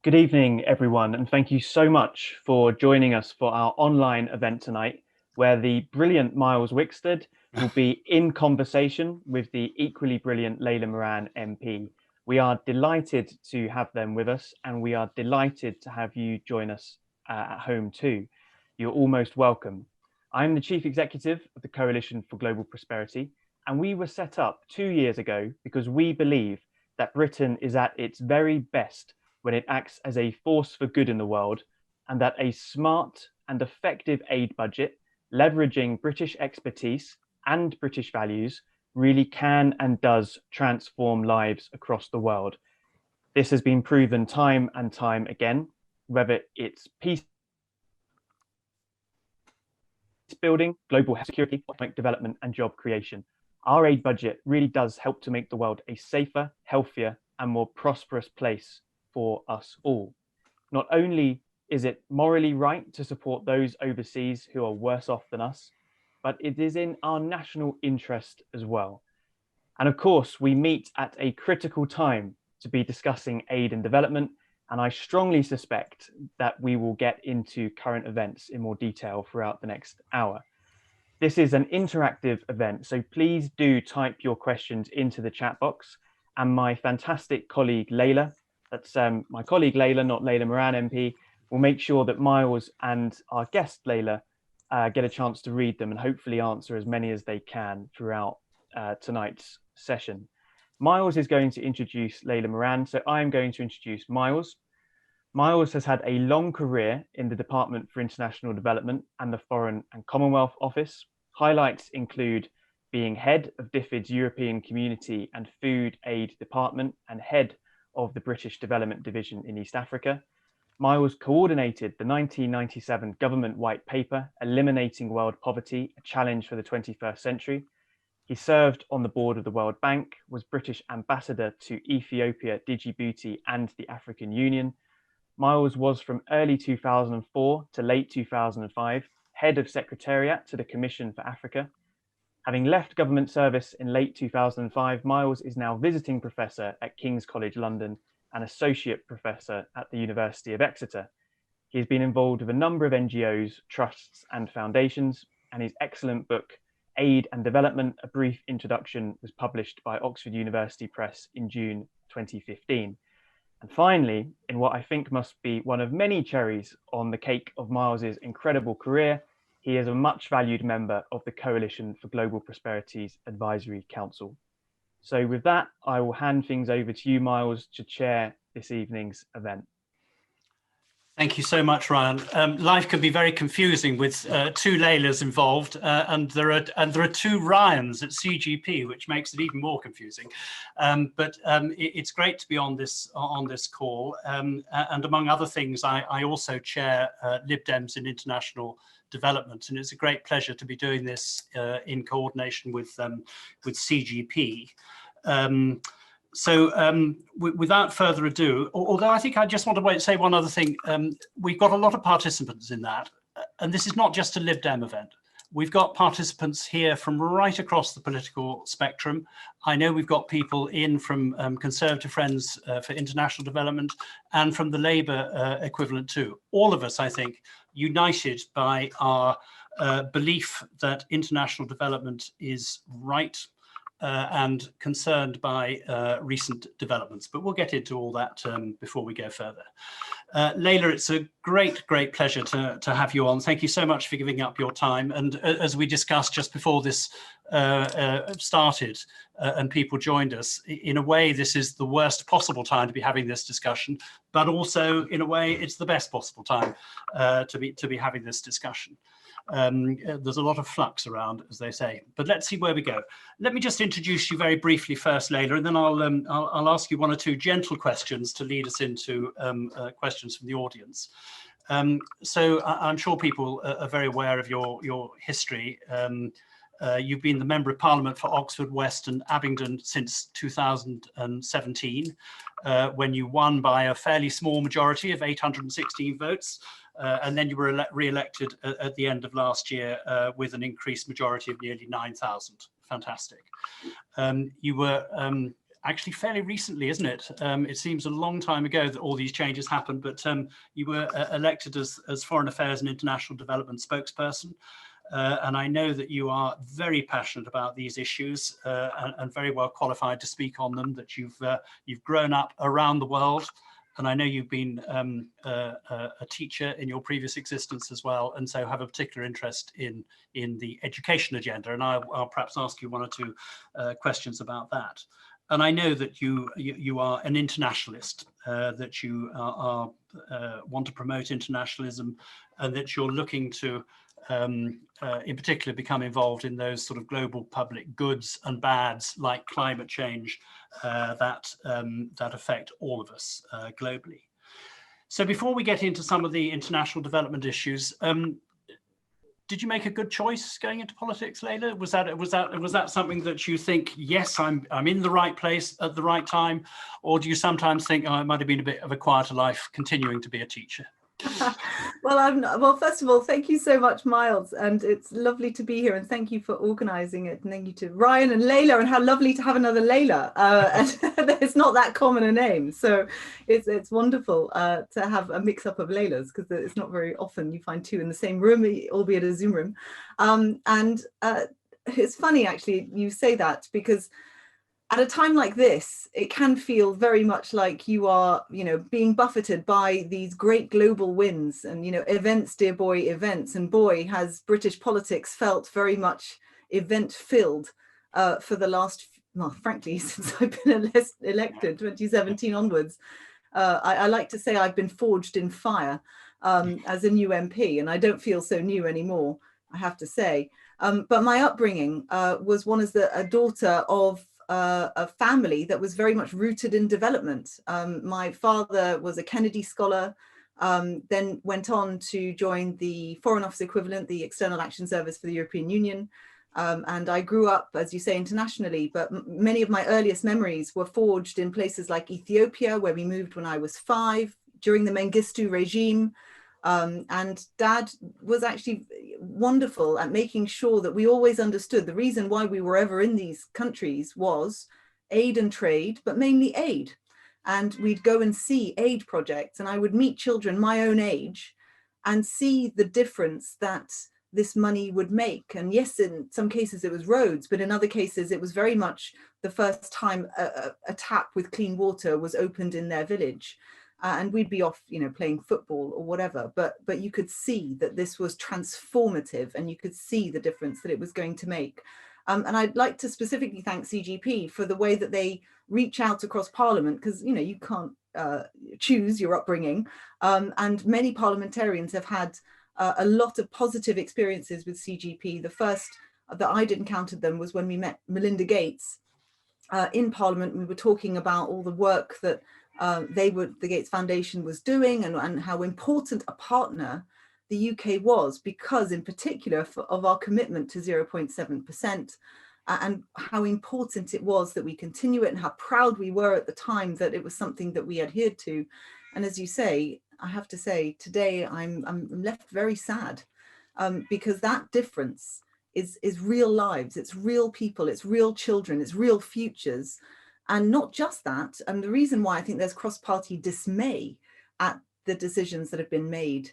Good evening, everyone, and thank you so much for joining us for our online event tonight, where the brilliant Myles Wickstead will be in conversation with the equally brilliant Layla Moran MP. We are delighted to have them with us, and we are delighted to have you join us at home too. You're almost welcome. I'm the Chief Executive of the Coalition for Global Prosperity, and we were set up 2 years ago because we believe that Britain is at its very best when it acts as a force for good in the world, and that a smart and effective aid budget, leveraging British expertise and British values, really can and does transform lives across the world. This has been proven time and time again, whether it's peace building, global security, economic development, and job creation. Our aid budget really does help to make the world a safer, healthier, and more prosperous place for us all. Not only is it morally right to support those overseas who are worse off than us, but it is in our national interest as well. And of course, we meet at a critical time to be discussing aid and development, and I strongly suspect that we will get into current events in more detail throughout the next hour. This is an interactive event, so please do type your questions into the chat box, and my fantastic colleague Layla, that's my colleague Layla, not Layla Moran MP, will make sure that Myles and our guest Layla get a chance to read them and hopefully answer as many as they can throughout tonight's session. Myles is going to introduce Layla Moran, so I'm going to introduce Myles. Myles has had a long career in the Department for International Development and the Foreign and Commonwealth Office. Highlights include being head of DFID's European Community and Food Aid Department and head of the British Development Division in East Africa. Myles coordinated the 1997 government white paper, Eliminating World Poverty, a Challenge for the 21st Century. He served on the board of the World Bank, was British ambassador to Ethiopia, Djibouti, and the African Union. Myles was from early 2004 to late 2005, head of secretariat to the Commission for Africa. Having left government service in late 2005, Myles is now visiting professor at King's College London and associate professor at the University of Exeter. He has been involved with a number of NGOs, trusts, and foundations, and his excellent book, Aid and Development, A Brief Introduction, was published by Oxford University Press in June 2015. And finally, in what I think must be one of many cherries on the cake of Myles's incredible career, he is a much valued member of the Coalition for Global Prosperity's Advisory Council. So with that, I will hand things over to you, Myles, to chair this evening's event. Thank you so much, Ryan. Life can be very confusing with two Laylas involved, and there are two Ryans at CGP, which makes it even more confusing. But it's great to be on this call, and among other things, I also chair Lib Dems in International Development, and it's a great pleasure to be doing this in coordination with CGP. So without further ado, although I think I just want to say one other thing, we've got a lot of participants in that, and this is not just a Lib Dem event. We've got participants here from right across the political spectrum. I know we've got people in from Conservative Friends for International Development and from the Labour equivalent too. All of us, I think, united by our belief that international development is right, and concerned by recent developments. But we'll get into all that before we go further. Layla, it's a great pleasure to have you on. Thank you so much for giving up your time. And as we discussed just before this started and people joined us, in a way, this is the worst possible time to be having this discussion, but also in a way, it's the best possible time to be having this discussion. There's a lot of flux around, as they say, but let's see where we go. Let me just introduce you very briefly first, Layla, and then I'll ask you one or two gentle questions to lead us into questions from the audience. So I'm sure people are very aware of your history. You've been the Member of Parliament for Oxford West and Abingdon since 2017, when you won by a fairly small majority of 816 votes. And then you were re-elected at the end of last year with an increased majority of nearly 9,000. Fantastic. You were actually fairly recently, isn't it? It seems a long time ago that all these changes happened, but you were elected as Foreign Affairs and International Development spokesperson. And I know that you are very passionate about these issues and very well qualified to speak on them, that you've grown up around the world. And I know you've been a teacher in your previous existence as well, and so have a particular interest in the education agenda. And I'll perhaps ask you one or two questions about that. And I know that you are an internationalist, that you want to promote internationalism, and that you're looking to, in particular, become involved in those sort of global public goods and bads like climate change that affect all of us globally. So before we get into some of the international development issues, did you make a good choice going into politics, Layla? Was that something that you think, yes, I'm in the right place at the right time, or do you sometimes think, oh, it might have been a bit of a quieter life continuing to be a teacher? Well, first of all, thank you so much, Myles, and it's lovely to be here, and thank you for organising it, and thank you to Ryan and Layla, and how lovely to have another Layla. And it's not that common a name, so it's wonderful to have a mix-up of Laylas, because it's not very often you find two in the same room, albeit a Zoom room. And it's funny, actually, you say that, because at a time like this, it can feel very much like you are, being buffeted by these great global winds and, events, dear boy, events. And boy, has British politics felt very much event filled for the last, well, frankly, since I've been elected 2017 onwards. I like to say I've been forged in fire as a new MP, and I don't feel so new anymore, I have to say. But my upbringing was one as a daughter of a family that was very much rooted in development. My father was a Kennedy scholar, then went on to join the Foreign Office equivalent, the External Action Service for the European Union. And I grew up, as you say, internationally, but many of my earliest memories were forged in places like Ethiopia, where we moved when I was 5, during the Mengistu regime. And Dad was actually wonderful at making sure that we always understood the reason why we were ever in these countries was aid and trade, but mainly aid. And we'd go and see aid projects, and I would meet children my own age and see the difference that this money would make. And yes, in some cases it was roads, but in other cases it was very much the first time a tap with clean water was opened in their village. And we'd be off, playing football or whatever, but you could see that this was transformative, and you could see the difference that it was going to make. And I'd like to specifically thank CGP for the way that they reach out across Parliament, because, you can't choose your upbringing. And many parliamentarians have had a lot of positive experiences with CGP. The first that I'd encountered them was when we met Melinda Gates in Parliament. We were talking about all the work that the Gates Foundation was doing, and how important a partner the UK was, because in particular of our commitment to 0.7%, and how important it was that we continue it, and how proud we were at the time that it was something that we adhered to. And as you say, I have to say, today I'm left very sad, because that difference is real lives, it's real people, it's real children, it's real futures. And not just that, and the reason why I think there's cross-party dismay at the decisions that have been made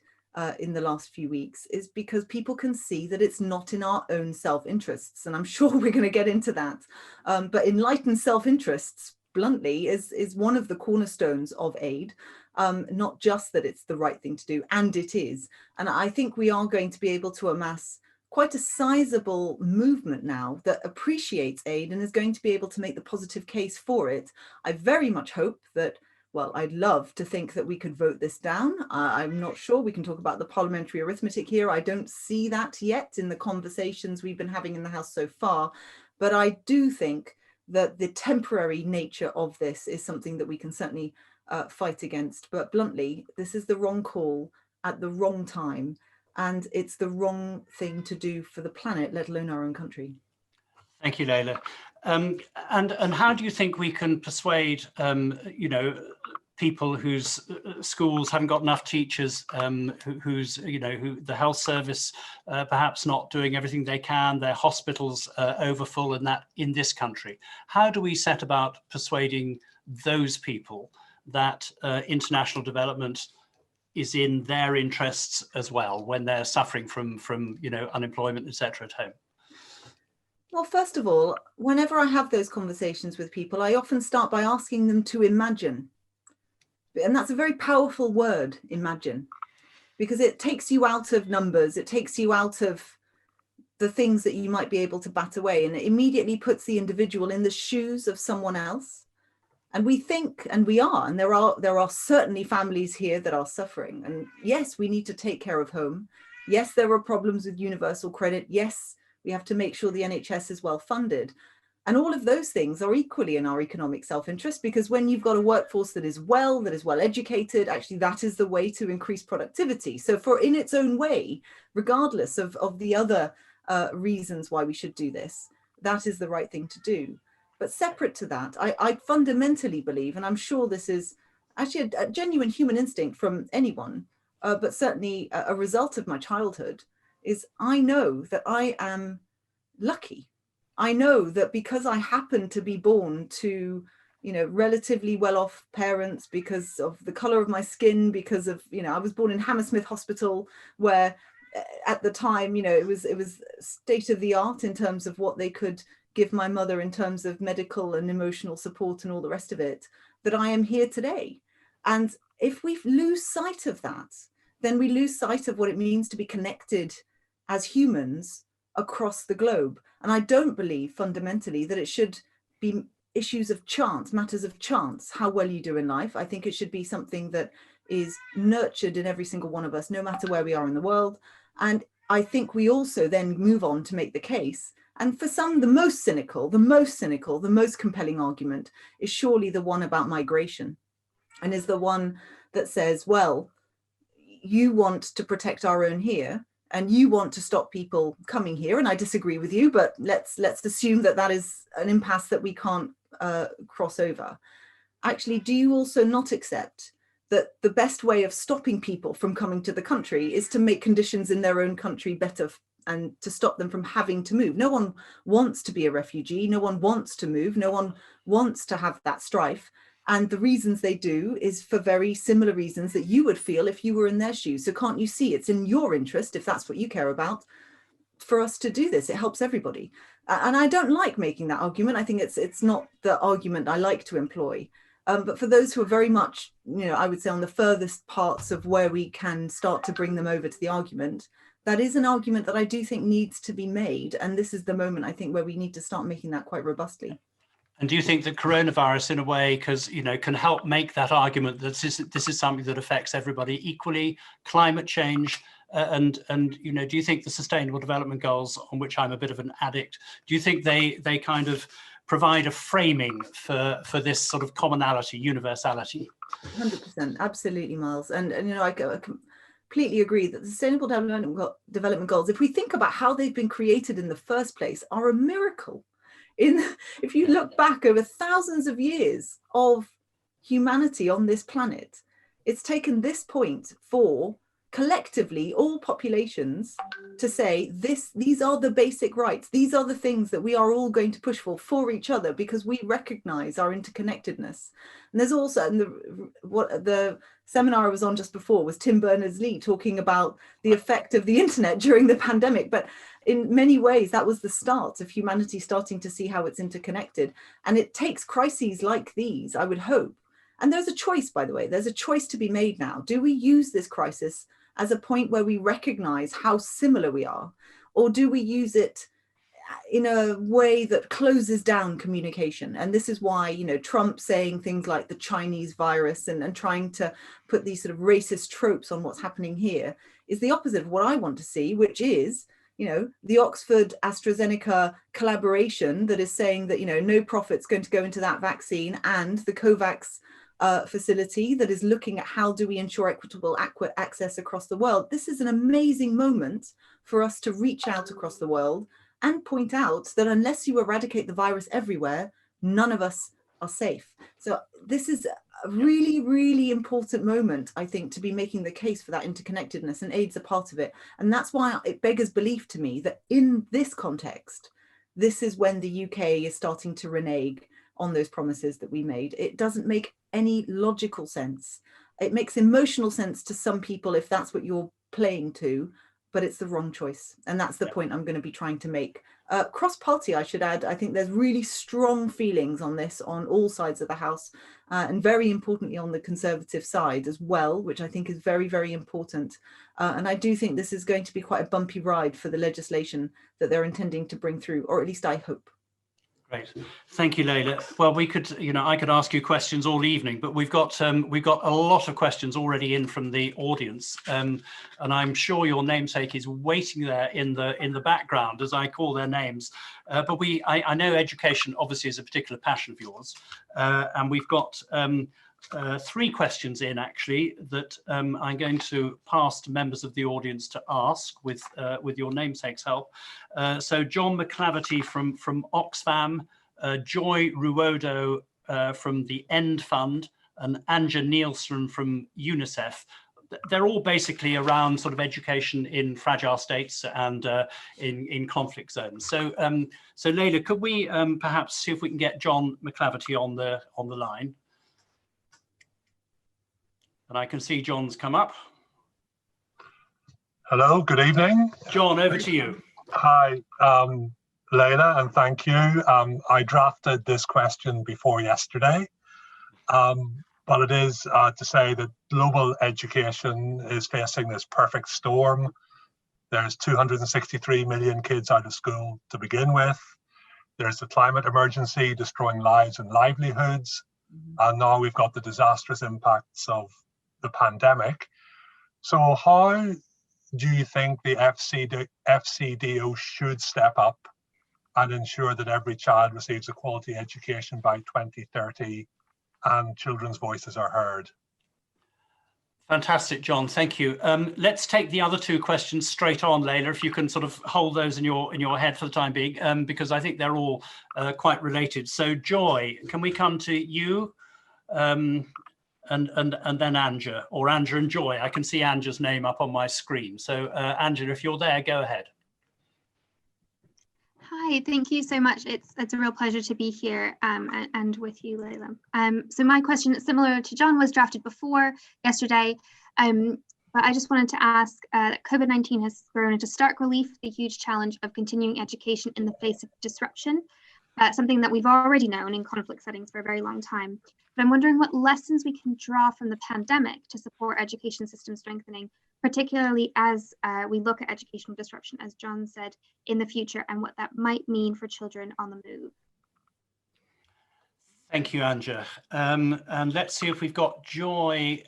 in the last few weeks is because people can see that it's not in our own self-interests. And I'm sure we're going to get into that. But enlightened self-interests, bluntly, is one of the cornerstones of aid. Not just that it's the right thing to do, and it is. And I think we are going to be able to amass quite a sizable movement now that appreciates aid and is going to be able to make the positive case for it. I very much hope that, well, I'd love to think that we could vote this down. I'm not sure. We can talk about the parliamentary arithmetic here. I don't see that yet in the conversations we've been having in the House so far. But I do think that the temporary nature of this is something that we can certainly fight against. But bluntly, this is the wrong call at the wrong time. And it's the wrong thing to do for the planet, let alone our own country. Thank you, Layla. And how do you think we can persuade, people whose schools haven't got enough teachers, who the health service perhaps not doing everything they can, their hospitals overfull, and that in this country. How do we set about persuading those people that international development is in their interests as well when they're suffering from unemployment, etc. at home? Well, first of all, whenever I have those conversations with people, I often start by asking them to imagine. And that's a very powerful word, imagine, because it takes you out of numbers. It takes you out of the things that you might be able to bat away, and it immediately puts the individual in the shoes of someone else. And we think, and we are, and there are certainly families here that are suffering. And yes, we need to take care of home. Yes, there are problems with universal credit. Yes, we have to make sure the NHS is well funded. And all of those things are equally in our economic self-interest, because when you've got a workforce that is well educated, actually that is the way to increase productivity. So in its own way, regardless of the other reasons why we should do this, that is the right thing to do. But separate to that, I fundamentally believe, and I'm sure this is actually a genuine human instinct from anyone, but certainly a result of my childhood, is I know that I am lucky. I know that because I happen to be born to, relatively well-off parents, because of the color of my skin, because of, I was born in Hammersmith Hospital, where at the time, it was state of the art in terms of what they could give my mother in terms of medical and emotional support and all the rest of it, that I am here today. And if we lose sight of that, then we lose sight of what it means to be connected as humans across the globe. And I don't believe fundamentally that it should be issues of chance, matters of chance, how well you do in life. I think it should be something that is nurtured in every single one of us, no matter where we are in the world. And I think we also then move on to make the case. And for some, the most cynical, the most compelling argument is surely the one about migration, and is the one that says, well, you want to protect our own here, and you want to stop people coming here. And I disagree with you, but let's assume that that is an impasse that we can't cross over. Actually, do you also not accept that the best way of stopping people from coming to the country is to make conditions in their own country better and to stop them from having to move? No one wants to be a refugee. No one wants to move. No one wants to have that strife. And the reasons they do is for very similar reasons that you would feel if you were in their shoes. So can't you see it's in your interest, if that's what you care about, for us to do this? It helps everybody. And I don't like making that argument. I think it's not the argument I like to employ. But for those who are very much, I would say on the furthest parts of where we can start to bring them over to the argument, that is an argument that I do think needs to be made. And this is the moment, I think, where we need to start making that quite robustly. And do you think that coronavirus, in a way, can help make that argument that this is something that affects everybody equally, climate change, and do you think the Sustainable Development Goals, on which I'm a bit of an addict, do you think they kind of provide a framing for this sort of commonality, universality? 100%, absolutely, Myles. And I completely agree that the Sustainable Development Goals, if we think about how they've been created in the first place, are a miracle. If you look back over thousands of years of humanity on this planet, it's taken this point for collectively all populations to say these are the basic rights. These are the things that we are all going to push for each other, because we recognize our interconnectedness. And there's also, the seminar I was on just before was Tim Berners-Lee talking about the effect of the internet during the pandemic. But in many ways, that was the start of humanity starting to see how it's interconnected. And it takes crises like these, I would hope. And there's a choice, by the way, there's a choice to be made now. Do we use this crisis as a point where we recognize how similar we are? Or do we use it in a way that closes down communication? And this is why, Trump saying things like the Chinese virus and trying to put these sort of racist tropes on what's happening here is the opposite of what I want to see, which is, the Oxford AstraZeneca collaboration that is saying that, no profit's going to go into that vaccine, and the COVAX facility that is looking at how do we ensure equitable access across the world. This is an amazing moment for us to reach out across the world and point out that unless you eradicate the virus everywhere, none of us are safe. So this is a really, really important moment, I think, to be making the case for that interconnectedness, and AIDS a part of it. And that's why it beggars belief to me that in this context, this is when the UK is starting to renege on those promises that we made. It doesn't make any logical sense. It makes emotional sense to some people if that's what you're playing to, but it's the wrong choice. And that's the point I'm going to be trying to make. Cross-party, I should add, I think there's really strong feelings on this on all sides of the House, and very importantly on the Conservative side as well, which I think is very, very important. And I do think this is going to be quite a bumpy ride for the legislation that they're intending to bring through, or at least I hope. Great, thank you, Layla. Well, we could, I could ask you questions all evening, but we've got a lot of questions already in from the audience, and I'm sure your namesake is waiting there in the background as I call their names. But I know education obviously is a particular passion of yours, and we've got 3 questions in actually that I'm going to pass to members of the audience to ask with your namesake's help. So John McClaverty from Oxfam, Joy Ruodo from the End Fund, and Anja Nielsen from UNICEF. They're all basically around sort of education in fragile states and in conflict zones. So so Layla, could we perhaps see if we can get John McClaverty on the line? And I can see John's come up. Hello, good evening. John, over to you. Hi, Layla, and thank you. I drafted this question before yesterday, but it is to say that global education is facing this perfect storm. There's 263 million kids out of school to begin with. There's the climate emergency destroying lives and livelihoods. And now we've got the disastrous impacts of the pandemic. So how do you think the FCDO should step up and ensure that every child receives a quality education by 2030 and children's voices are heard? Fantastic, John, thank you. Let's take the other 2 questions straight on, Layla, if you can sort of hold those in your head for the time being, because I think they're all quite related. So Joy, can we come to you? And then Anja, or Anja and Joy. I can see Anja's name up on my screen. So Anja, if you're there, go ahead. Hi, thank you so much. It's a real pleasure to be here and with you, Layla. So my question, similar to John, was drafted before yesterday, but I just wanted to ask that COVID-19 has thrown into stark relief the huge challenge of continuing education in the face of disruption, something that we've already known in conflict settings for a very long time. But I'm wondering what lessons we can draw from the pandemic to support education system strengthening, particularly as we look at educational disruption, as John said, in the future, and what that might mean for children on the move. Thank you, Anja. And let's see if we've got Joy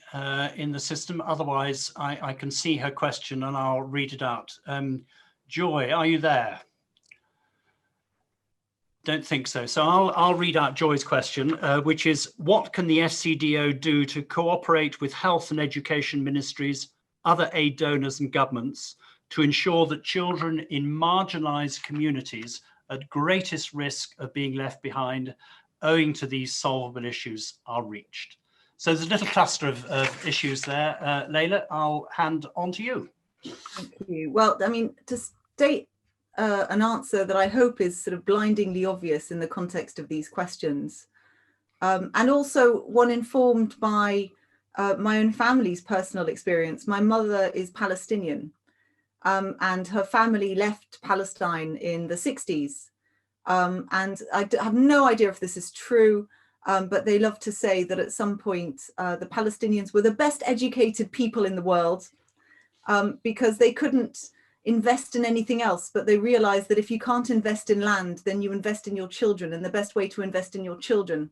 in the system. Otherwise, I can see her question and I'll read it out. Joy, are you there? Don't think so. So I'll read out Joy's question, which is, what can the FCDO do to cooperate with health and education ministries, other aid donors and governments to ensure that children in marginalized communities at greatest risk of being left behind owing to these solvable issues are reached? So there's a little cluster of issues there. Layla, I'll hand on to you. Thank you. Well, I mean, to state an answer that I hope is sort of blindingly obvious in the context of these questions, and also one informed by my own family's personal experience. My mother is Palestinian, and her family left Palestine in the 60s. And I have no idea if this is true, but they love to say that at some point the Palestinians were the best educated people in the world, because they couldn't invest in anything else, but they realized that if you can't invest in land, then you invest in your children, and the best way to invest in your children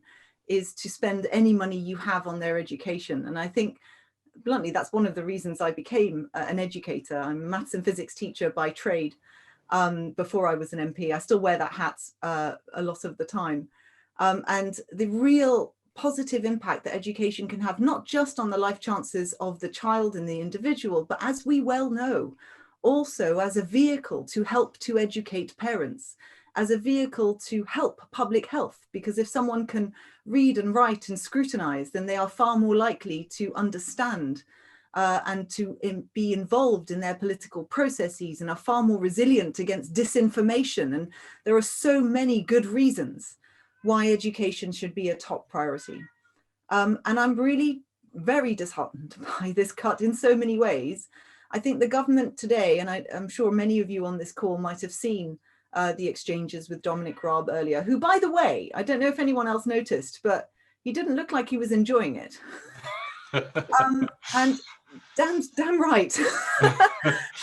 is to spend any money you have on their education. And I think, bluntly, that's one of the reasons I became an educator. I'm a maths and physics teacher by trade. Before I was an MP, I still wear that hat a lot of the time. And the real positive impact that education can have, not just on the life chances of the child and the individual, but as we well know, also as a vehicle to help to educate parents. as a vehicle to help public health, because if someone can read and write and scrutinize, then they are far more likely to understand and to be involved in their political processes, and are far more resilient against disinformation. And there are so many good reasons why education should be a top priority. And I'm really very disheartened by this cut in so many ways. I think the government today, and I'm sure many of you on this call might have seen the exchanges with Dominic Raab earlier, who, by the way, I don't know if anyone else noticed, but he didn't look like he was enjoying it. And damn right,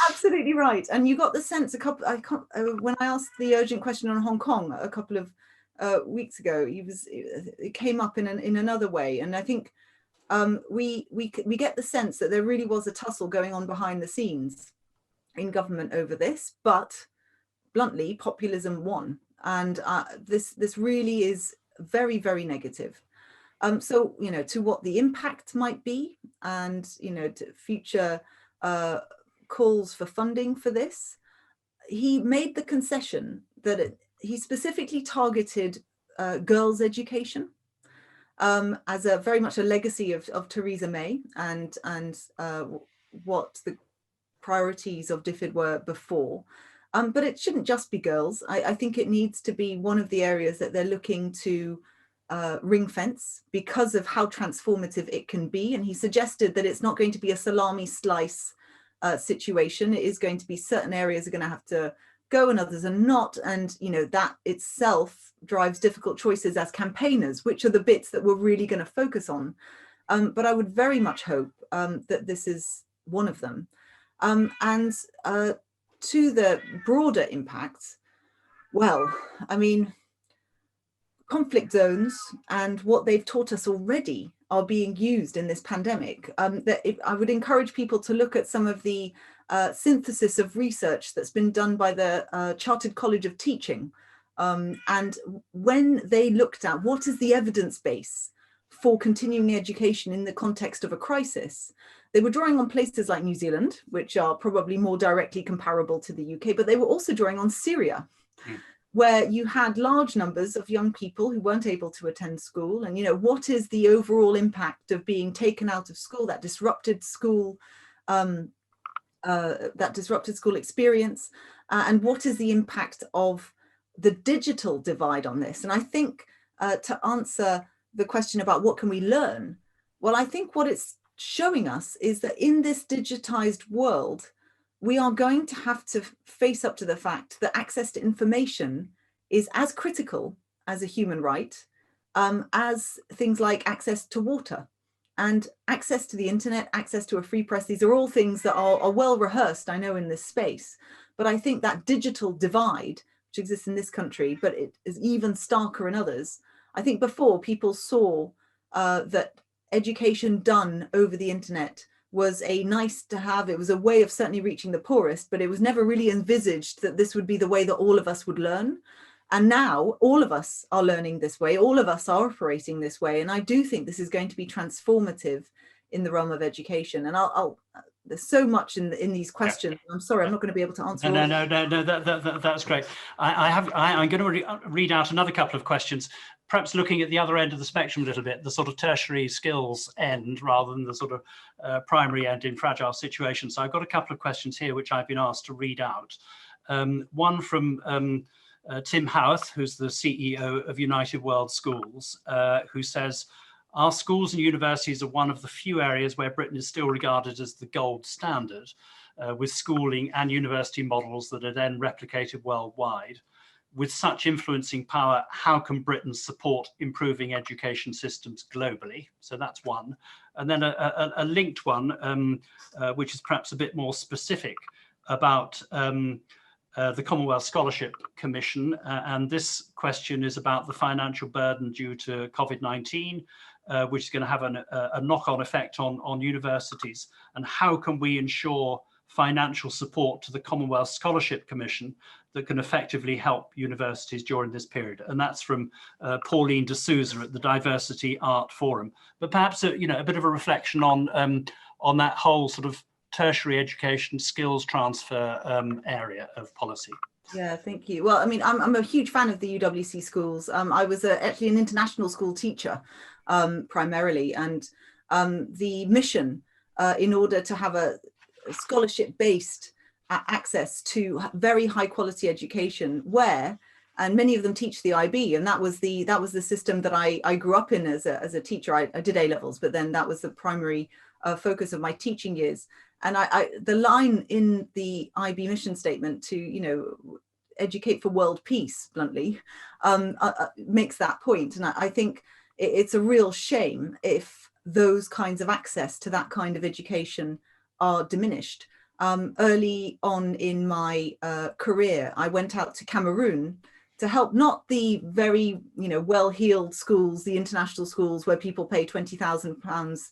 absolutely right. And you got the sense when I asked the urgent question on Hong Kong a couple of weeks ago, it came up in another way, and I think we get the sense that there really was a tussle going on behind the scenes in government over this, but bluntly, populism won, and this really is very, very negative. So, you know, to what the impact might be, and, you know, to future calls for funding for this, he made the concession that he specifically targeted girls' education as a very much a legacy of Theresa May and what the priorities of DFID were before. But it shouldn't just be girls. I think it needs to be one of the areas that they're looking to ring fence because of how transformative it can be. And he suggested that it's not going to be a salami slice situation. It is going to be certain areas are going to have to go and others are not. And, you know, that itself drives difficult choices as campaigners, which are the bits that we're really going to focus on. But I would very much hope that this is one of them. And to the broader impacts, well, I mean, conflict zones and what they've taught us already are being used in this pandemic. I would encourage people to look at some of the synthesis of research that's been done by the Chartered College of Teaching. And when they looked at what is the evidence base for continuing education in the context of a crisis, they were drawing on places like New Zealand, which are probably more directly comparable to the UK, but they were also drawing on Syria, where you had large numbers of young people who weren't able to attend school. And, you know, what is the overall impact of being taken out of school, that disrupted school experience, and what is the impact of the digital divide on this? And I think to answer the question about what can we learn, well, I think what it's showing us is that in this digitized world, we are going to have to face up to the fact that access to information is as critical as a human right, as things like access to water and access to the internet, access to a free press. These are all things that are well rehearsed, I know, in this space. But I think that digital divide, which exists in this country, but it is even starker in others. I think before people saw that education done over the internet was a nice to have. It was a way of certainly reaching the poorest, but it was never really envisaged that this would be the way that all of us would learn. And now all of us are learning this way. All of us are operating this way. And I do think this is going to be transformative in the realm of education. And there's so much in these questions. I'm sorry, I'm not going to be able to answer. No, that's great. I'm going to read out another couple of questions, perhaps looking at the other end of the spectrum a little bit, the sort of tertiary skills end rather than the sort of primary end in fragile situations. So I've got a couple of questions here which I've been asked to read out. One from Tim Howarth, who's the CEO of United World Schools, who says, our schools and universities are one of the few areas where Britain is still regarded as the gold standard, with schooling and university models that are then replicated worldwide. With such influencing power, how can Britain support improving education systems globally? So that's one. And then a linked one, which is perhaps a bit more specific about the Commonwealth Scholarship Commission. And this question is about the financial burden due to COVID-19, which is going to have a knock-on effect on universities. And how can we ensure financial support to the Commonwealth Scholarship Commission that can effectively help universities during this period? And that's from Pauline de Souza at the Diversity Art Forum. But perhaps a bit of a reflection on that whole sort of tertiary education skills transfer area of policy. Yeah, thank you. Well, I mean, I'm a huge fan of the UWC schools. I was actually an international school teacher primarily, and the mission in order to have a scholarship-based access to very high quality education and many of them teach the IB, and that was the system that I grew up in as a teacher. I did A levels, but then that was the primary focus of my teaching years. And the line in the IB mission statement to, you know, educate for world peace, bluntly, makes that point. And I think it's a real shame if those kinds of access to that kind of education are diminished. Early on in my career, I went out to Cameroon to help not the very, you know, well-heeled schools, the international schools where people pay £20,000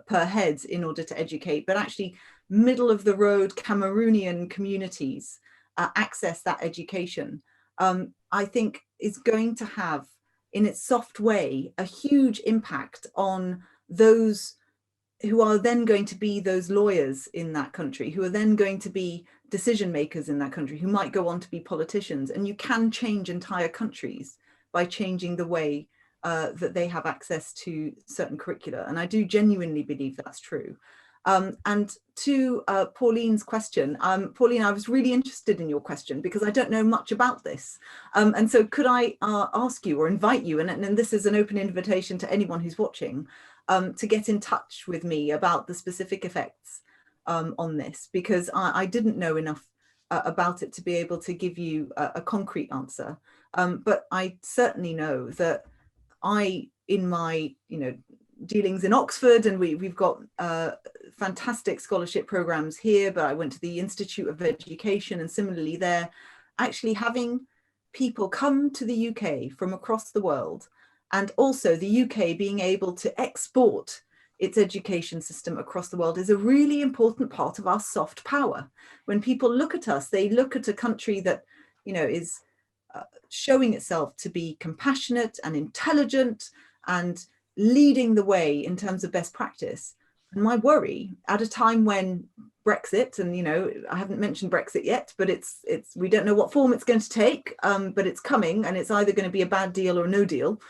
per head in order to educate, but actually middle of the road Cameroonian communities access that education. I think is going to have, in its soft way, a huge impact on those who are then going to be those lawyers in that country, who are then going to be decision makers in that country, who might go on to be politicians. And you can change entire countries by changing the way that they have access to certain curricula. And I do genuinely believe that's true. And to Pauline's question, Pauline, I was really interested in your question because I don't know much about this. And so could I ask you or invite you, and this is an open invitation to anyone who's watching, to get in touch with me about the specific effects on this, because I didn't know enough about it to be able to give you a concrete answer. But I certainly know that in my, you know, dealings in Oxford, and we've got fantastic scholarship programs here, but I went to the Institute of Education, and similarly there, actually having people come to the UK from across the world, and also the UK being able to export its education system across the world is a really important part of our soft power. When people look at us, they look at a country that, you know, is showing itself to be compassionate and intelligent and leading the way in terms of best practice. And my worry at a time when Brexit, and, you know, I haven't mentioned Brexit yet, but we don't know what form it's going to take, but it's coming, and it's either going to be a bad deal or no deal.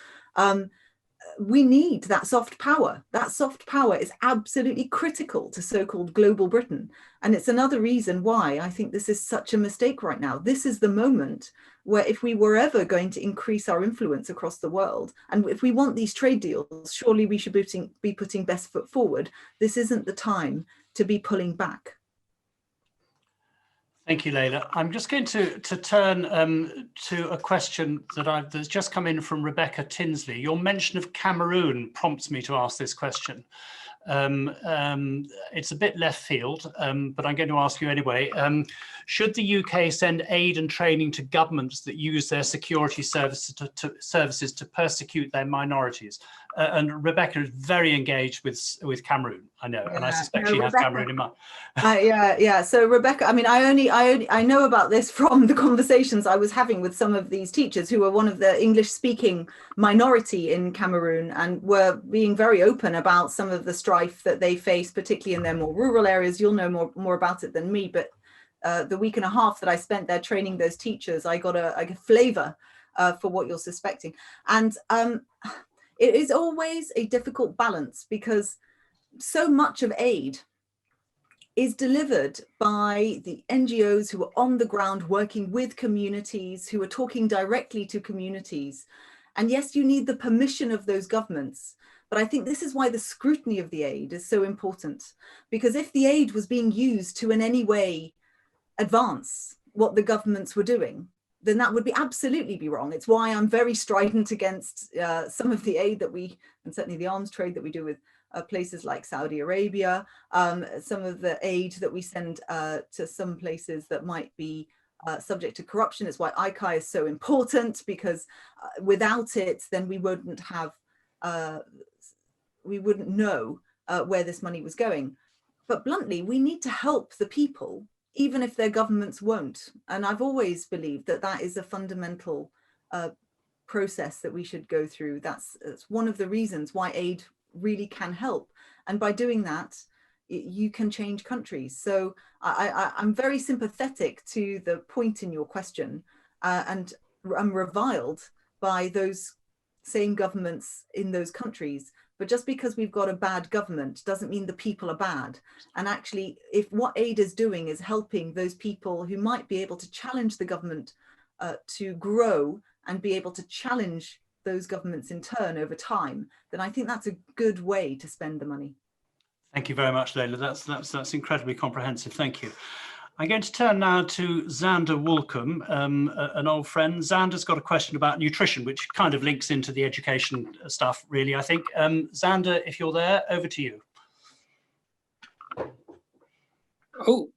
We need that soft power. That soft power is absolutely critical to so-called global Britain. And it's another reason why I think this is such a mistake right now. This is the moment where, if we were ever going to increase our influence across the world, and if we want these trade deals, surely we should be putting best foot forward. This isn't the time to be pulling back. Thank you, Layla. I'm just going to turn to a question that's just come in from Rebecca Tinsley. Your mention of Cameroon prompts me to ask this question. It's a bit left field, but I'm going to ask you anyway. Should the UK send aid and training to governments that use their security services to persecute their minorities? And Rebecca is very engaged with Cameroon, I know, and I suspect she has Cameroon in mind. Yeah. So Rebecca, I mean, I know about this from the conversations I was having with some of these teachers who were one of the English-speaking minority in Cameroon, and were being very open about some of the strife that they face, particularly in their more rural areas. You'll know more about it than me, but the week and a half that I spent there training those teachers, I got a flavor for what you're suspecting. And it is always a difficult balance, because so much of aid is delivered by the NGOs who are on the ground working with communities, who are talking directly to communities. And yes, you need the permission of those governments. But I think this is why the scrutiny of the aid is so important, because if the aid was being used to in any way advance what the governments were doing, then that would be absolutely be wrong. It's why I'm very strident against some of the aid that we, and certainly the arms trade that we do with places like Saudi Arabia, some of the aid that we send to some places that might be subject to corruption. It's why ICAI is so important, because without it, then we wouldn't have, we wouldn't know where this money was going. But bluntly, we need to help the people, even if their governments won't. And I've always believed that that is a fundamental process that we should go through. That's one of the reasons why aid really can help. And by doing that, you can change countries. So I'm very sympathetic to the point in your question, and I'm reviled by those same governments in those countries. But just because we've got a bad government doesn't mean the people are bad. And actually, if what aid is doing is helping those people who might be able to challenge the government to grow and be able to challenge those governments in turn over time, then I think that's a good way to spend the money. Thank you very much, Layla. That's incredibly comprehensive. Thank you. I'm going to turn now to Xander Woolcombe, an old friend. Xander's got a question about nutrition, which kind of links into the education stuff, really, I think. Xander, if you're there, over to you. Oh.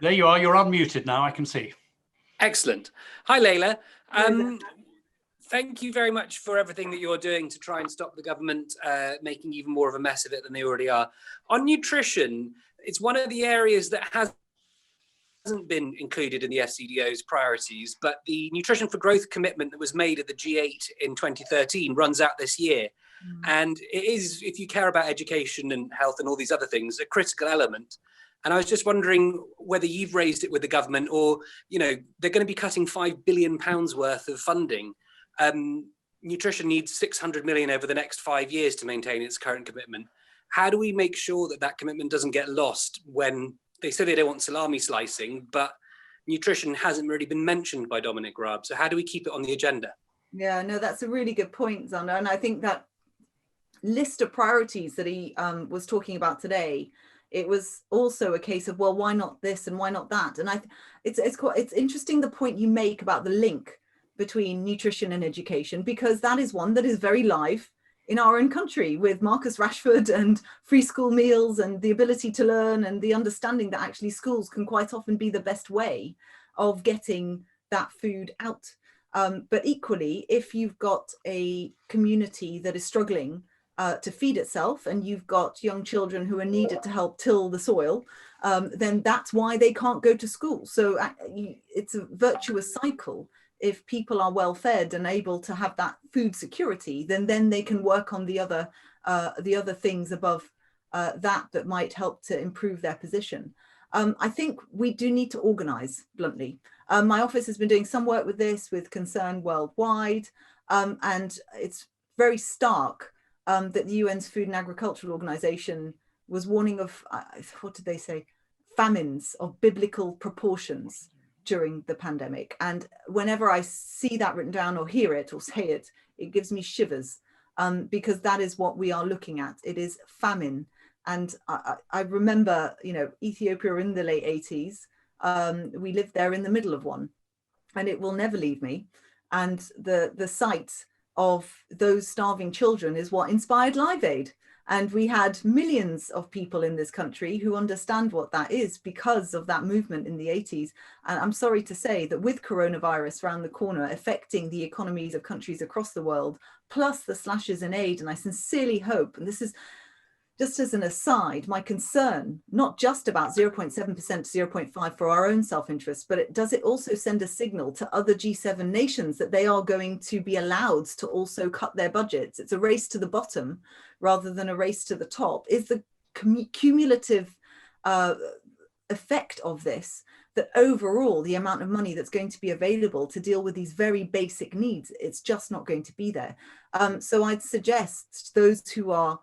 There you are. You're unmuted now, I can see. Excellent. Hi, Layla. Thank you very much for everything that you're doing to try and stop the government making even more of a mess of it than they already are. On nutrition, it's one of the areas that hasn't been included in the FCDO's priorities, but the Nutrition for Growth commitment that was made at the G8 in 2013 runs out this year. And it is, if you care about education and health and all these other things, a critical element. And I was just wondering whether you've raised it with the government, or, you know, they're going to be cutting £5 billion worth of funding. Nutrition needs 600 million over the next 5 years to maintain its current commitment. How do we make sure that that commitment doesn't get lost when they say they don't want salami slicing, but nutrition hasn't really been mentioned by Dominic Raab? So how do we keep it on the agenda? Yeah, no, that's a really good point, Xander. And I think that list of priorities that he was talking about today, it was also a case of, well, why not this and why not that? And it's interesting the point you make about the link between nutrition and education, because that is one that is very live in our own country, with Marcus Rashford and free school meals and the ability to learn, and the understanding that actually schools can quite often be the best way of getting that food out. But equally, if you've got a community that is struggling to feed itself, and you've got young children who are needed to help till the soil, then that's why they can't go to school. So it's a virtuous cycle. If people are well fed and able to have that food security, then they can work on the other things above that might help to improve their position. I think we do need to organise, bluntly. My office has been doing some work with this, with Concern Worldwide, and it's very stark that the UN's Food and Agricultural Organization was warning of, what did they say, famines of biblical proportions during the pandemic. And whenever I see that written down or hear it or say it, it gives me shivers, because that is what we are looking at. It is famine. And I remember, you know, Ethiopia in the late 80s, we lived there in the middle of one, and it will never leave me. And the sight of those starving children is what inspired Live Aid. And we had millions of people in this country who understand what that is because of that movement in the 80s. And I'm sorry to say that with coronavirus around the corner affecting the economies of countries across the world, plus the slashes in aid, and I sincerely hope, and this is just as an aside, my concern, not just about 0.7% to 0.5 for our own self-interest, but does it also send a signal to other G7 nations that they are going to be allowed to also cut their budgets? It's a race to the bottom rather than a race to the top. Is the cumulative effect of this that overall the amount of money that's going to be available to deal with these very basic needs, it's just not going to be there. So I'd suggest those who are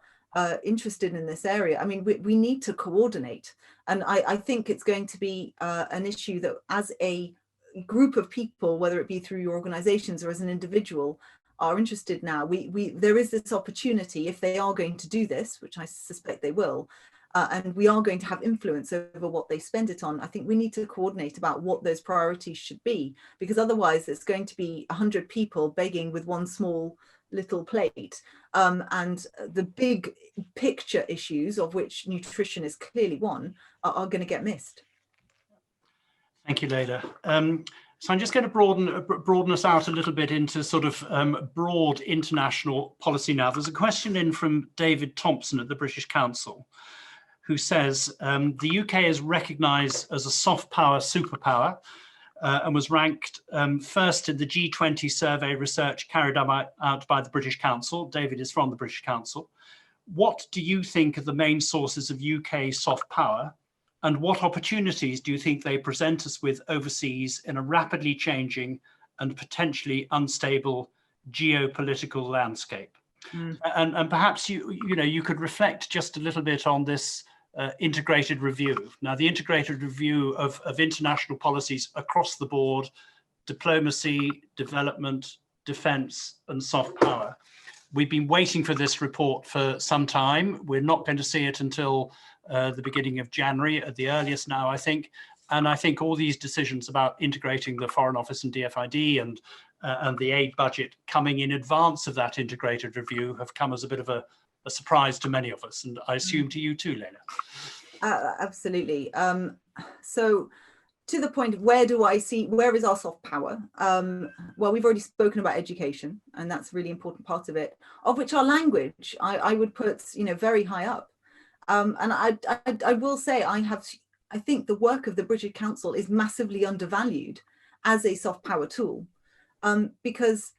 interested in this area, I mean, we need to coordinate. And I think it's going to be an issue that as a group of people, whether it be through your organizations or as an individual, are interested now. There is this opportunity, if they are going to do this, which I suspect they will, and we are going to have influence over what they spend it on. I think we need to coordinate about what those priorities should be, because otherwise it's going to be 100 people begging with one small little plate, and the big picture issues, of which nutrition is clearly one, are going to get missed. Thank you, Layla. So I'm just going to broaden us out a little bit into sort of broad international policy now. There's a question in from David Thompson at the British Council, who says the UK is recognised as a soft power superpower, and was ranked first in the G20 survey research carried out by the British Council. David is from the British Council, what do you think are the main sources of UK soft power, and what opportunities do you think they present us with overseas in a rapidly changing and potentially unstable geopolitical landscape? And perhaps you could reflect just a little bit on this integrated review. Now, the integrated review of international policies across the board, diplomacy, development, defence and soft power. We've been waiting for this report for some time. We're not going to see it until the beginning of January at the earliest now, I think. And I think all these decisions about integrating the Foreign Office and DFID and the aid budget coming in advance of that integrated review have come as a bit of a surprise to many of us. And I assume to you too, Layla. Absolutely. So to the point of where is our soft power? Well, we've already spoken about education, and that's a really important part of it, of which our language, I would put, very high up. And I will say I think the work of the British Council is massively undervalued as a soft power tool, because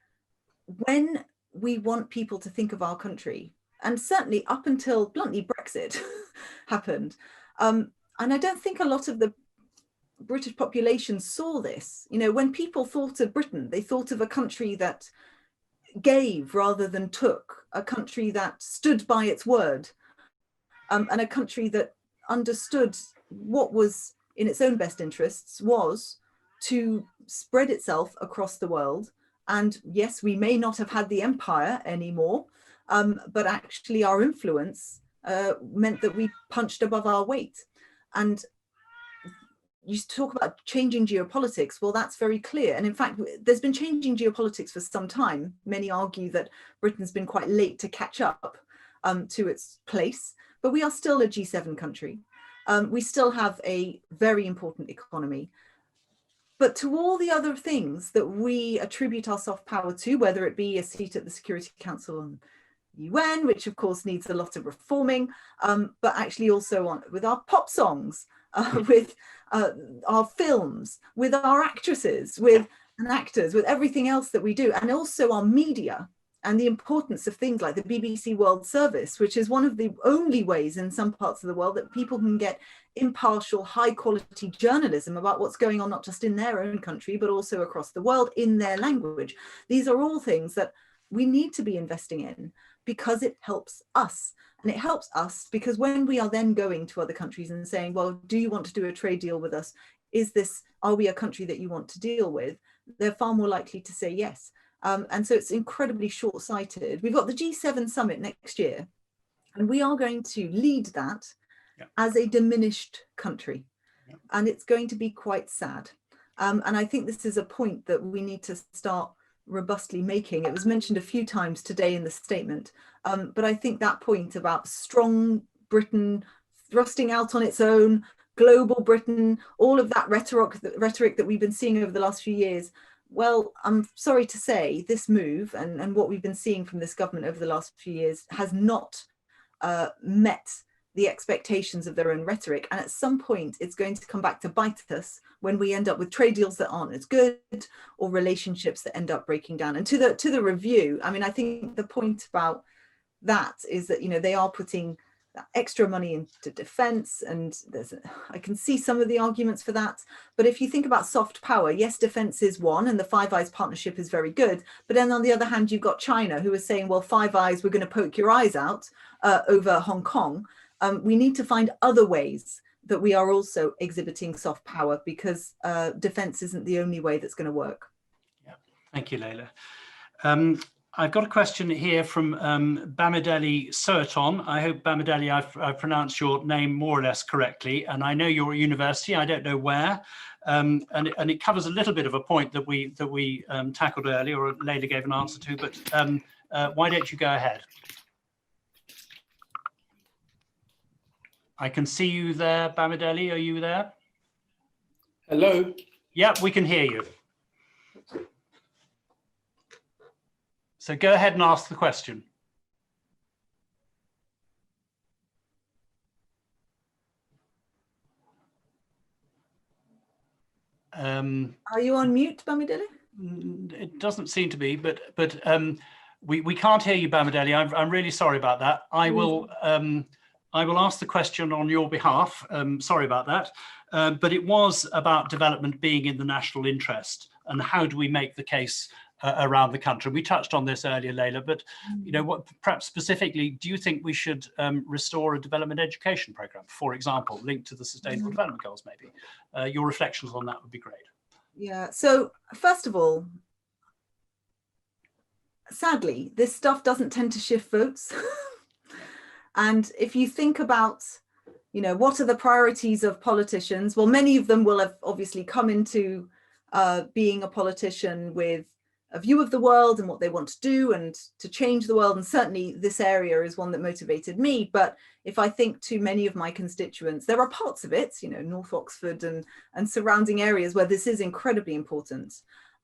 when we want people to think of our country, and certainly up until bluntly Brexit happened, and I don't think a lot of the British population saw this. When people thought of Britain, they thought of a country that gave rather than took, a country that stood by its word, and a country that understood what was in its own best interests was to spread itself across the world. And yes, we may not have had the empire anymore, but actually our influence meant that we punched above our weight. And you talk about changing geopolitics. Well, that's very clear. And in fact, there's been changing geopolitics for some time. Many argue that Britain's been quite late to catch up to its place, but we are still a G7 country. We still have a very important economy. But to all the other things that we attribute our soft power to, whether it be a seat at the Security Council and UN, which of course needs a lot of reforming, but actually also with our pop songs, with our films, with our actresses, with actors, with everything else that we do, and also our media, and the importance of things like the BBC World Service, which is one of the only ways in some parts of the world that people can get impartial, high quality journalism about what's going on, not just in their own country, but also across the world in their language. These are all things that we need to be investing in because it helps us. And it helps us because when we are then going to other countries and saying, well, do you want to do a trade deal with us? Are we a country that you want to deal with? They're far more likely to say yes. And so it's incredibly short-sighted. We've got the G7 summit next year, and we are going to lead that as a diminished country. And it's going to be quite sad. And I think this is a point that we need to start robustly making. It was mentioned a few times today in the statement, but I think that point about strong Britain thrusting out on its own, global Britain, all of that rhetoric that we've been seeing over the last few years, well, I'm sorry to say this move and what we've been seeing from this government over the last few years has not met the expectations of their own rhetoric. And at some point, it's going to come back to bite us when we end up with trade deals that aren't as good or relationships that end up breaking down. And to the review, I mean, I think the point about that is that, they are putting extra money into defense, and I can see some of the arguments for that. But if you think about soft power, yes, defense is one, and the Five Eyes partnership is very good. But then on the other hand, you've got China who is saying, well, Five Eyes, we're going to poke your eyes out over Hong Kong. We need to find other ways that we are also exhibiting soft power, because defense isn't the only way that's going to work. Yeah, thank you, Layla. I've got a question here from Bamidele Soeton. I hope, Bamidele, I've pronounced your name more or less correctly. And I know you're at university, I don't know where. And it covers a little bit of a point that we tackled earlier, or Layla gave an answer to, but why don't you go ahead? I can see you there, Bamidele, are you there? Hello? Yeah, we can hear you. So go ahead and ask the question. Are you on mute, Bamidele? It doesn't seem to be, but We can't hear you, Bamidele. I'm really sorry about that. I will ask the question on your behalf. Sorry about that. But it was about development being in the national interest and how do we make the case around the country. We touched on this earlier, Layla, but what perhaps specifically, do you think we should restore a development education program, for example, linked to the Sustainable Development Goals, maybe? Your reflections on that would be great. Yeah, so first of all, sadly, this stuff doesn't tend to shift votes. And if you think about, what are the priorities of politicians? Well, many of them will have obviously come into being a politician with a view of the world and what they want to do and to change the world. And certainly this area is one that motivated me. But if I think to many of my constituents, there are parts of it, North Oxford and surrounding areas where this is incredibly important.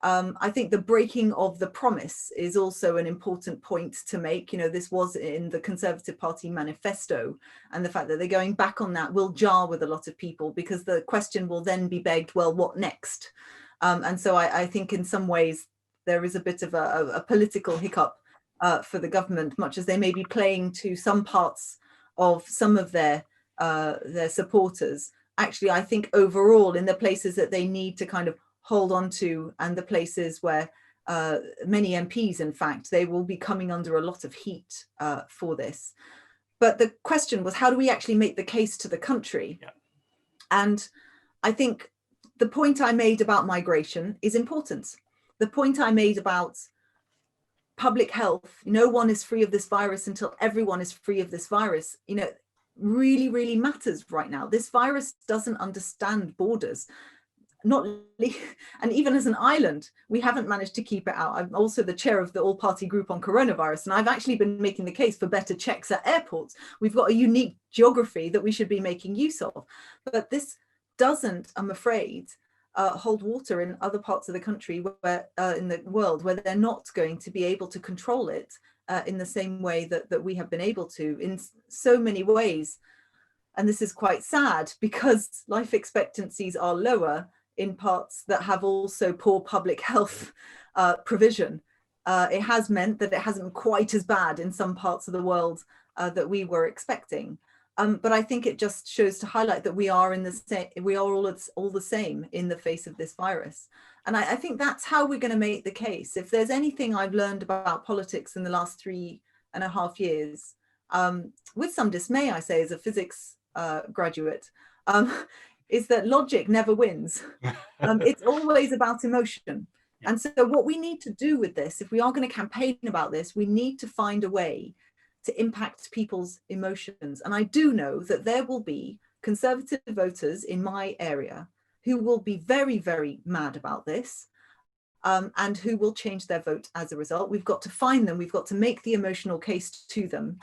I think the breaking of the promise is also an important point to make. This was in the Conservative Party manifesto, and the fact that they're going back on that will jar with a lot of people, because the question will then be begged, well, what next? And so I think in some ways there is a bit of a political hiccup for the government, much as they may be playing to some parts of some of their supporters. Actually, I think overall in the places that they need to kind of hold on to, and the places where many MPs, in fact, they will be coming under a lot of heat for this. But the question was, how do we actually make the case to the country? Yeah. And I think the point I made about migration is important. The point I made about public health, no one is free of this virus until everyone is free of this virus, really, really matters right now. This virus doesn't understand borders. And even as an island, we haven't managed to keep it out. I'm also the chair of the all-party group on coronavirus, and I've actually been making the case for better checks at airports. We've got a unique geography that we should be making use of. But this doesn't, I'm afraid, hold water in other parts of the country, where in the world, where they're not going to be able to control it in the same way that we have been able to in so many ways. And this is quite sad, because life expectancies are lower in parts that have also poor public health provision. It has meant that it hasn't been quite as bad in some parts of the world that we were expecting. But I think it just shows to highlight that we are all the same in the face of this virus. And I think that's how we're going to make the case. If there's anything I've learned about politics in the last 3.5 years, with some dismay, I say, as a physics graduate, is that logic never wins. It's always about emotion. And so what we need to do with this, if we are going to campaign about this, we need to find a way to impact people's emotions. And I do know that there will be Conservative voters in my area who will be very, very mad about this, and who will change their vote as a result. We've got to find them. We've got to make the emotional case to them,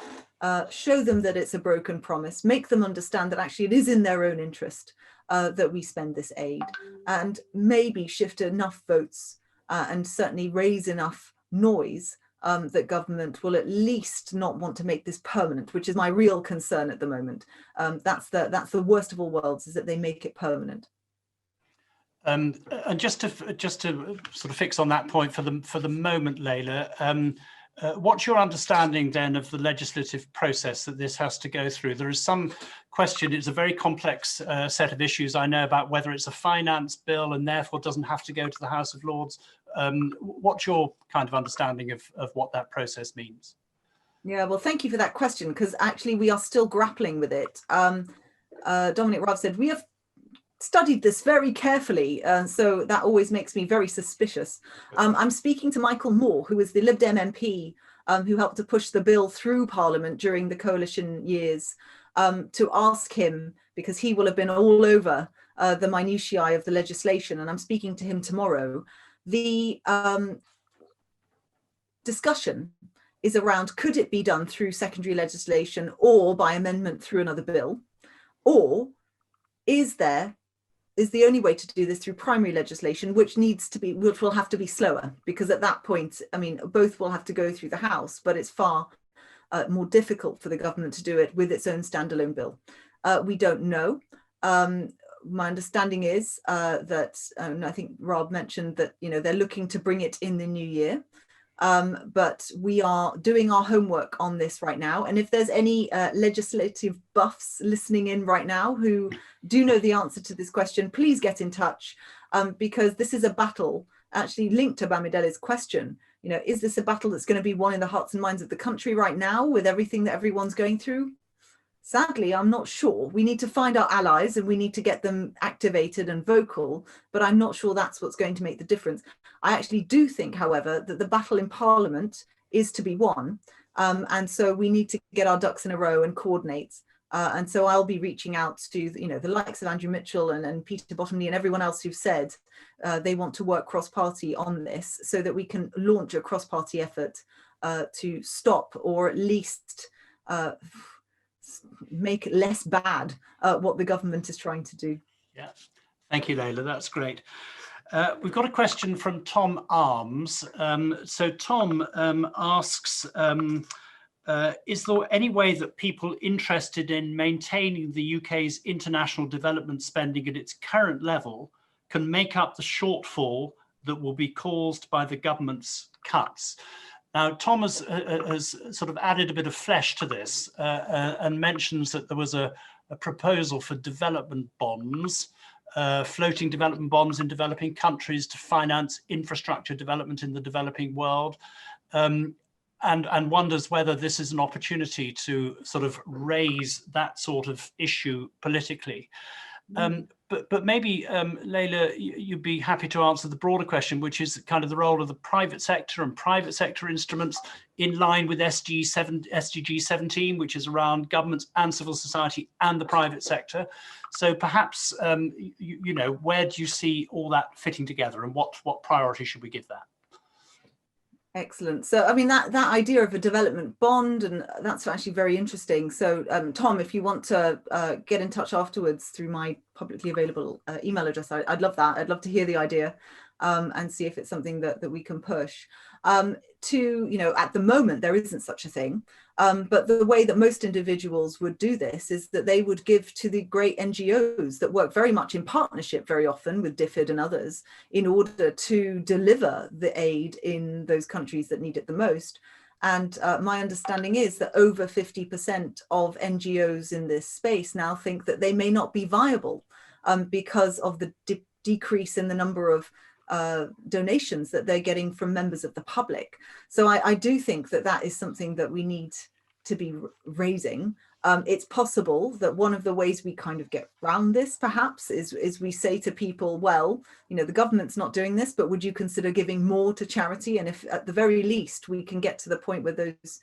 show them that it's a broken promise, make them understand that actually it is in their own interest that we spend this aid, and maybe shift enough votes and certainly raise enough noise that government will at least not want to make this permanent, which is my real concern at the moment. That's the worst of all worlds, is that they make it permanent. And just to sort of fix on that point for the moment, Layla, what's your understanding then of the legislative process that this has to go through? There is some question, it's a very complex set of issues, I know, about whether it's a finance bill and therefore doesn't have to go to the House of Lords. What's your kind of understanding of what that process means? Yeah, well, thank you for that question, because actually we are still grappling with it. Dominic Raab said, we have studied this very carefully, so that always makes me very suspicious. I'm speaking to Michael Moore, who is the Lib Dem MP who helped to push the bill through Parliament during the coalition years, to ask him, because he will have been all over the minutiae of the legislation, and I'm speaking to him tomorrow. The discussion is around, could it be done through secondary legislation or by amendment through another bill, or is the only way to do this through primary legislation, which will have to be slower, because at that point, I mean, both will have to go through the House, but it's far more difficult for the government to do it with its own standalone bill. We don't know. My understanding is that, I think Rob mentioned that, they're looking to bring it in the new year. But we are doing our homework on this right now. And if there's any legislative buffs listening in right now who do know the answer to this question, please get in touch, because this is a battle actually linked to Bamidele's question. You know, is this a battle that's going to be won in the hearts and minds of the country right now with everything that everyone's going through? Sadly, I'm not sure. We need to find our allies and we need to get them activated and vocal, but I'm not sure that's what's going to make the difference. I actually do think, however, that the battle in Parliament is to be won. And so we need to get our ducks in a row and coordinate. And so I'll be reaching out to, you know, the likes of Andrew Mitchell and Peter Bottomley and everyone else who've said they want to work cross-party on this so that we can launch a cross-party effort to stop, or at least make it less bad what the government is trying to do. Yeah, thank you, Layla. That's great. We've got a question from Tom Arms. So Tom asks, is there any way that people interested in maintaining the UK's international development spending at its current level can make up the shortfall that will be caused by the government's cuts? Now, Tom has sort of added a bit of flesh to this and mentions that there was a proposal for development bonds, floating development bonds in developing countries to finance infrastructure development in the developing world, and wonders whether this is an opportunity to sort of raise that sort of issue politically. But maybe, Layla, you'd be happy to answer the broader question, which is kind of the role of the private sector and private sector instruments in line with SDG 17, which is around governments and civil society and the private sector. So perhaps, you know, where do you see all that fitting together, and what priority should we give that? Excellent. So, I mean, that idea of a development bond, and that's actually very interesting. So, Tom, if you want to get in touch afterwards through my publicly available email address, I'd love that. I'd love to hear the idea and see if it's something that we can push. You know, at the moment, there isn't such a thing. But the way that most individuals would do this is that they would give to the great NGOs that work very much in partnership very often with DFID and others in order to deliver the aid in those countries that need it the most. And my understanding is that over 50% of NGOs in this space now think that they may not be viable because of the decrease in the number of donations that they're getting from members of the public. So I do think that that is something that we need to be raising. It's possible that one of the ways we kind of get around this perhaps is we say to people, well, you know, the government's not doing this, but would you consider giving more to charity? And if at the very least we can get to the point where those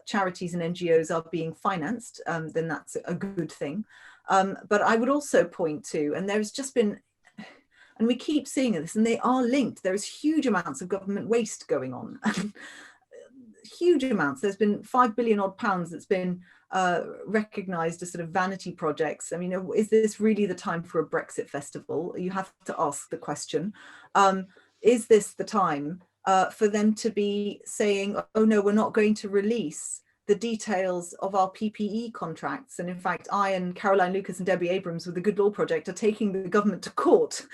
charities and NGOs are being financed, then that's a good thing. But I would also point to, and there's just been, and we keep seeing this, and they are linked. There's huge amounts of government waste going on. Huge amounts. There's been £5 billion odd that's been recognised as sort of vanity projects. I mean, is this really the time for a Brexit festival? You have to ask the question. Is this the time for them to be saying, oh no, we're not going to release the details of our PPE contracts? And in fact, I and Caroline Lucas and Debbie Abrams with the Good Law Project are taking the government to court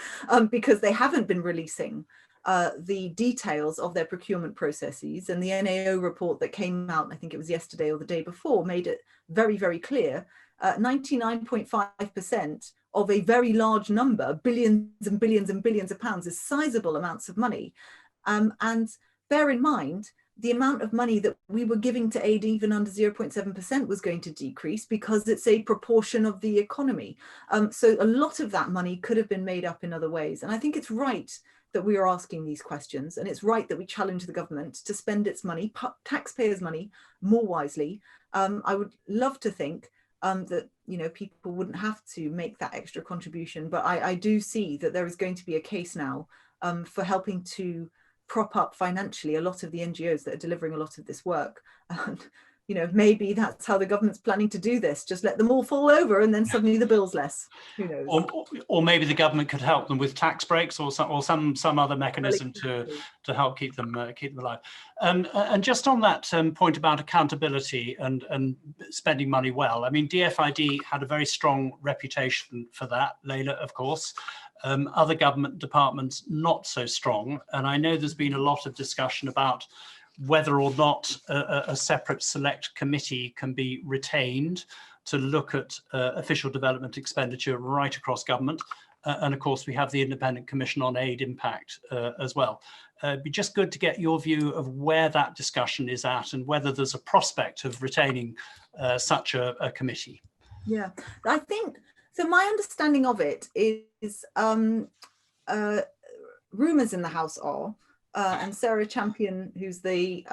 because they haven't been releasing the details of their procurement processes. And the NAO report that came out, I think it was yesterday or the day before, made it very, very clear. 99.5% of a very large number, billions and billions and billions of pounds, is sizable amounts of money. And bear in mind, the amount of money that we were giving to aid even under 0.7% was going to decrease because it's a proportion of the economy. So a lot of that money could have been made up in other ways. And I think it's right that we are asking these questions, and it's right that we challenge the government to spend its money, taxpayers' money, more wisely. I would love to think that, you know, people wouldn't have to make that extra contribution, but I do see that there is going to be a case now for helping to prop up financially a lot of the NGOs that are delivering a lot of this work. You know, maybe that's how the government's planning to do this. Just let them all fall over and then suddenly the bill's less. Who knows? Or maybe the government could help them with tax breaks or some other mechanism to help keep them alive. And just on that point about accountability and spending money well, I mean, DFID had a very strong reputation for that, Layla, of course. other government departments not so strong. And I know there's been a lot of discussion about whether or not a separate select committee can be retained to look at official development expenditure right across government. And of course, we have the Independent Commission on Aid Impact as well. It'd be just good to get your view of where that discussion is at and whether there's a prospect of retaining such a committee. Yeah, I think, so my understanding of it is rumours in the House are, and Sarah Champion, who's the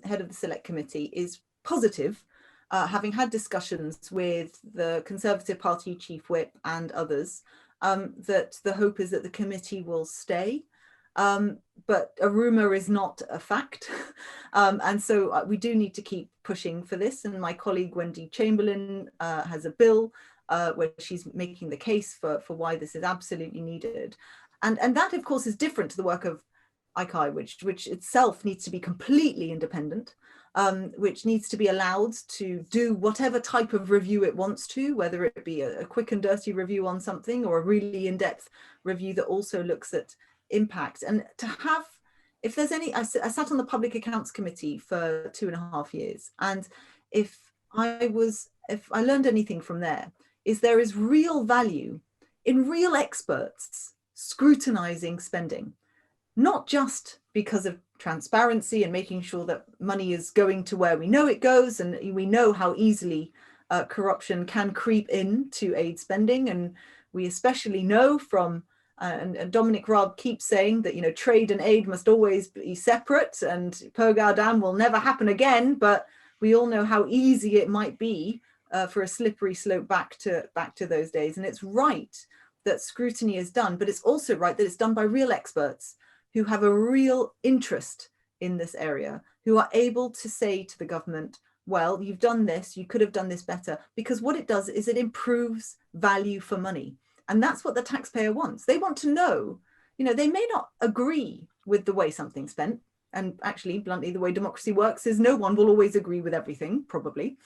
head of the Select Committee, is positive, having had discussions with the Conservative Party Chief Whip and others, that the hope is that the committee will stay. But a rumour is not a fact. And so we do need to keep pushing for this. And my colleague Wendy Chamberlain has a bill where she's making the case for why this is absolutely needed. And that, of course, is different to the work of ICI, which itself needs to be completely independent, which needs to be allowed to do whatever type of review it wants to, whether it be a quick and dirty review on something or a really in-depth review that also looks at impact. And to have, if there's any, I sat on the Public Accounts Committee for 2.5 years, and if I learned anything from there, is there is real value in real experts scrutinizing spending, not just because of transparency and making sure that money is going to where we know it goes, and we know how easily corruption can creep into aid spending. And we especially know from, and Dominic Raab keeps saying that, you know, trade and aid must always be separate and Pogow Dam will never happen again, but we all know how easy it might be for a slippery slope back to those days. And it's right that scrutiny is done, but it's also right that it's done by real experts who have a real interest in this area, who are able to say to the government, well, you've done this, you could have done this better, because what it does is it improves value for money. And that's what the taxpayer wants. They want to know, you know, they may not agree with the way something's spent. And actually, bluntly, the way democracy works is no one will always agree with everything, probably.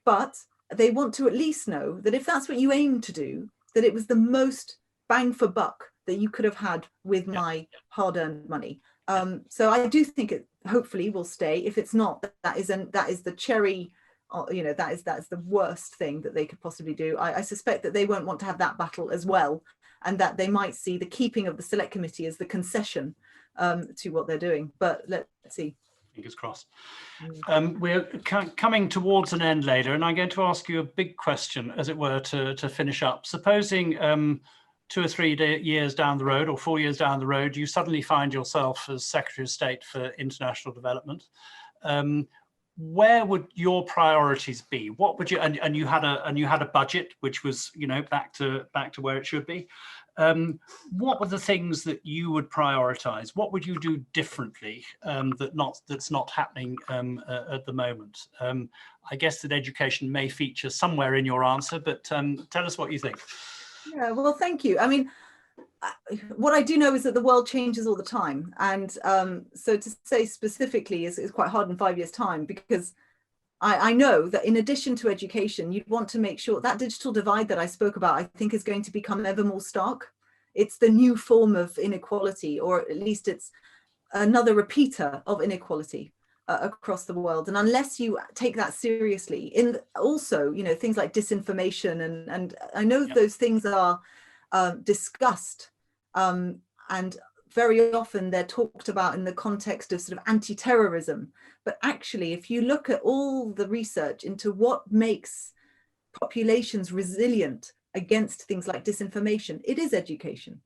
But they want to at least know that if that's what you aim to do, that it was the most bang for buck that you could have had with my hard-earned money. So I do think it hopefully will stay. If it's not, that is the cherry, you know, that is the worst thing that they could possibly do. I suspect that they won't want to have that battle as well, and that they might see the keeping of the Select Committee as the concession to what they're doing. But let's see. Fingers crossed. We're coming towards an end, Layla, and I'm going to ask you a big question, as it were, to finish up. Supposing 2 or 3 years down the road, or 4 years down the road, you suddenly find yourself as Secretary of State for International Development. Where would your priorities be? What would you, and you had a budget which was, you know, back to where it should be. What were the things that you would prioritize? What would you do differently that's not happening at the moment? I guess that education may feature somewhere in your answer, but tell us what you think. Yeah, well, thank you. I mean, what I do know is that the world changes all the time. And so to say specifically is quite hard in 5 years' time, because I know that in addition to education, you'd want to make sure that digital divide that I spoke about, I think, is going to become ever more stark. It's the new form of inequality, or at least it's another repeater of inequality across the world. And unless you take that seriously, in also, you know, things like disinformation, and I know those things are discussed, and very often they're talked about in the context of sort of anti-terrorism. But actually, if you look at all the research into what makes populations resilient against things like disinformation, it is education.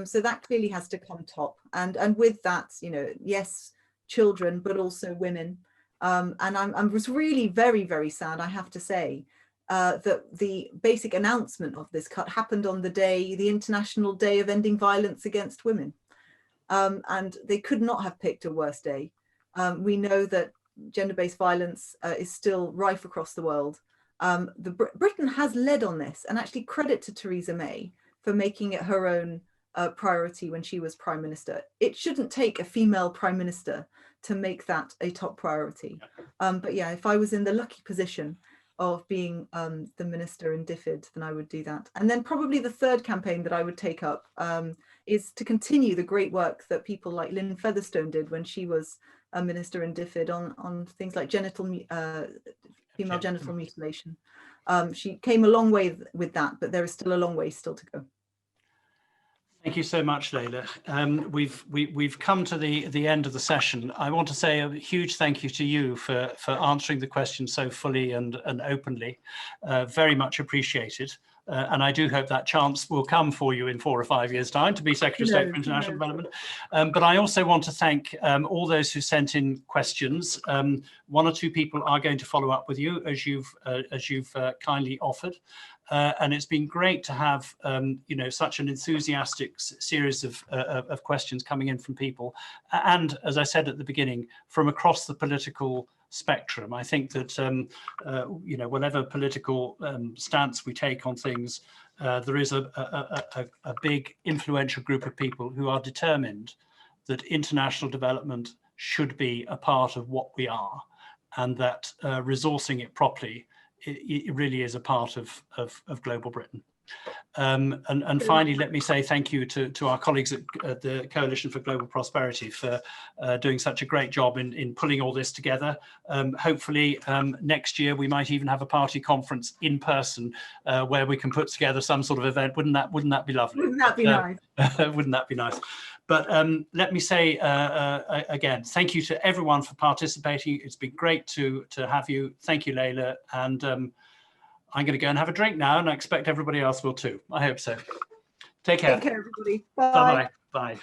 So that clearly has to come top. And with that, you know, yes, children, but also women. And I was really very, very sad, I have to say, that the basic announcement of this cut happened on the International Day of Ending Violence Against Women. And they could not have picked a worse day. We know that gender-based violence is still rife across the world. Britain has led on this, and actually credit to Theresa May for making it her own priority when she was Prime Minister. It shouldn't take a female Prime Minister to make that a top priority. But yeah, if I was in the lucky position of being the minister in DFID, then I would do that. And then probably the third campaign that I would take up is to continue the great work that people like Lynn Featherstone did when she was a minister in DFID on things like female genital mutilation. She came a long way with that, but there is still a long way still to go. Thank you so much, Layla. We've come to the end of the session. I want to say a huge thank you to you for answering the questions so fully and openly. Very much appreciated. And I do hope that chance will come for you in 4 or 5 years' time to be Secretary of State for International Development. But I also want to thank all those who sent in questions. 1 or 2 people are going to follow up with you as you've kindly offered. And it's been great to have such an enthusiastic series of questions coming in from people, and as I said at the beginning, from across the political spectrum. I think that whatever political stance we take on things, there is a big influential group of people who are determined that international development should be a part of what we are, and that resourcing it properly, it really is a part of Global Britain. And finally, let me say thank you to our colleagues at the Coalition for Global Prosperity for doing such a great job in pulling all this together. Hopefully next year we might even have a party conference in person where we can put together some sort of event. Wouldn't that be lovely? Wouldn't that be nice? Wouldn't that be nice? But let me say again, thank you to everyone for participating. It's been great to have you. Thank you, Layla. And I'm going to go and have a drink now, and I expect everybody else will too. I hope so. Take care. Take care, everybody. Bye. Bye-bye. Bye.